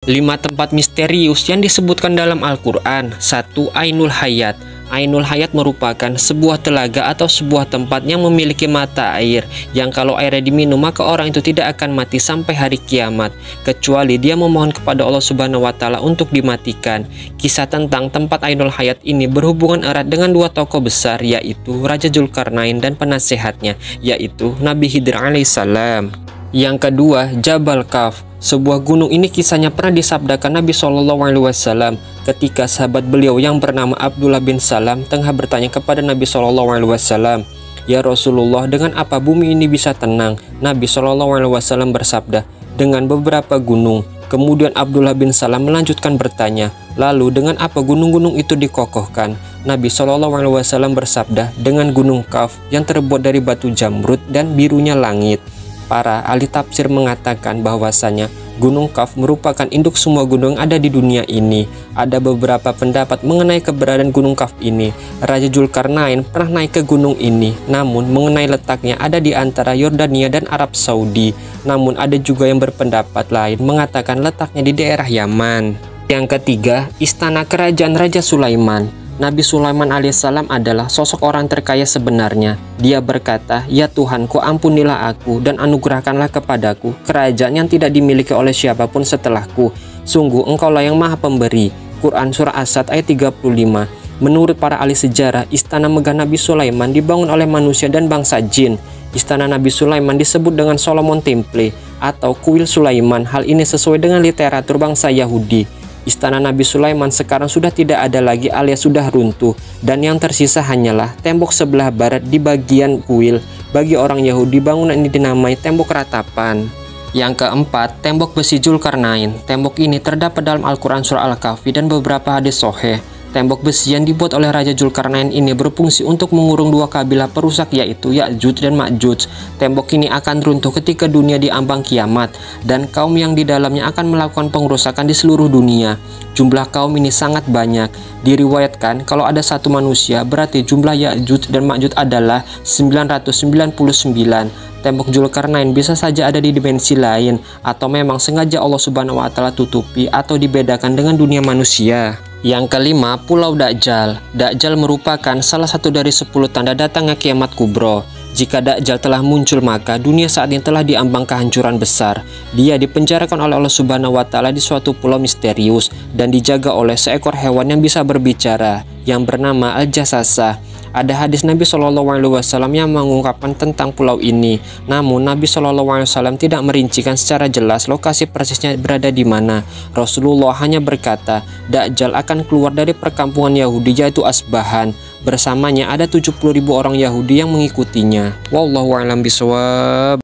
5 tempat misterius yang disebutkan dalam Al-Quran. 1. Ainul Hayat. Ainul Hayat merupakan sebuah telaga atau sebuah tempat yang memiliki mata air, yang kalau airnya diminum maka orang itu tidak akan mati sampai hari kiamat, kecuali dia memohon kepada Allah Subhanahu wa Ta'ala untuk dimatikan. Kisah tentang tempat Ainul Hayat ini berhubungan erat dengan dua tokoh besar, yaitu Raja Dzulkarnain dan penasehatnya, yaitu Nabi Khidir alaihissalam. Yang kedua, Jabal Kaf. Sebuah gunung ini kisahnya pernah disabdakan Nabi SAW ketika sahabat beliau yang bernama Abdullah bin Salam tengah bertanya kepada Nabi SAW, "Ya Rasulullah, dengan apa bumi ini bisa tenang?" Nabi SAW bersabda, "Dengan beberapa gunung." Kemudian Abdullah bin Salam melanjutkan bertanya, "Lalu dengan apa gunung-gunung itu dikokohkan?" Nabi SAW bersabda, "Dengan gunung Kaf yang terbuat dari batu jamrud dan birunya langit." Para ahli tafsir mengatakan bahwasanya Gunung Kaf merupakan induk semua gunung yang ada di dunia ini. Ada beberapa pendapat mengenai keberadaan Gunung Kaf ini. Raja Dzulkarnain pernah naik ke gunung ini, namun mengenai letaknya ada di antara Yordania dan Arab Saudi. Namun ada juga yang berpendapat lain mengatakan letaknya di daerah Yaman. Yang ketiga, Istana Kerajaan Raja Sulaiman. Nabi Sulaiman alaihissalam adalah sosok orang terkaya sebenarnya. Dia berkata, "Ya Tuhanku, ampunilah aku dan anugerahkanlah kepadaku kerajaan yang tidak dimiliki oleh siapapun setelahku. Sungguh engkaulah yang maha pemberi." Quran Surah As-Sad ayat 35. Menurut para ahli sejarah, istana megah Nabi Sulaiman dibangun oleh manusia dan bangsa jin. Istana Nabi Sulaiman disebut dengan Solomon Temple atau Kuil Sulaiman. Hal ini sesuai dengan literatur bangsa Yahudi. Istana Nabi Sulaiman sekarang sudah tidak ada lagi alias sudah runtuh, dan yang tersisa hanyalah tembok sebelah barat di bagian kuil. Bagi orang Yahudi, bangunan ini dinamai tembok ratapan. Yang keempat, tembok besi Dzulkarnain. Tembok ini terdapat dalam Al-Quran Surah Al-Kahfi dan beberapa hadis sahih. Tembok besi yang dibuat oleh Raja Dzulkarnain ini berfungsi untuk mengurung dua kabilah perusak, yaitu Ya'juj dan Ma'juj. Tembok ini akan runtuh ketika dunia diambang kiamat, dan kaum yang di dalamnya akan melakukan pengerusakan di seluruh dunia. Jumlah kaum ini sangat banyak. Diriwayatkan kalau ada satu manusia, berarti jumlah Ya'juj dan Ma'juj adalah 999. Tembok Dzulkarnain bisa saja ada di dimensi lain, atau memang sengaja Allah Subhanahu wa Ta'ala tutupi atau dibedakan dengan dunia manusia. Yang kelima, Pulau Dajjal. Dajjal merupakan salah satu dari 10 tanda datangnya kiamat kubro. Jika Dajjal telah muncul, maka dunia saat ini telah diambang kehancuran besar. Dia dipenjarakan oleh Allah Subhanahu wa Ta'ala di suatu pulau misterius dan dijaga oleh seekor hewan yang bisa berbicara yang bernama Al-Jassasa. Ada hadis Nabi SAW yang mengungkapkan tentang pulau ini. Namun Nabi SAW tidak merincikan secara jelas lokasi persisnya berada di mana. Rasulullah hanya berkata, Dajjal akan keluar dari perkampungan Yahudi yaitu Asbahan. Bersamanya ada 70.000 orang Yahudi yang mengikutinya. Wallahu a'lam bishawab.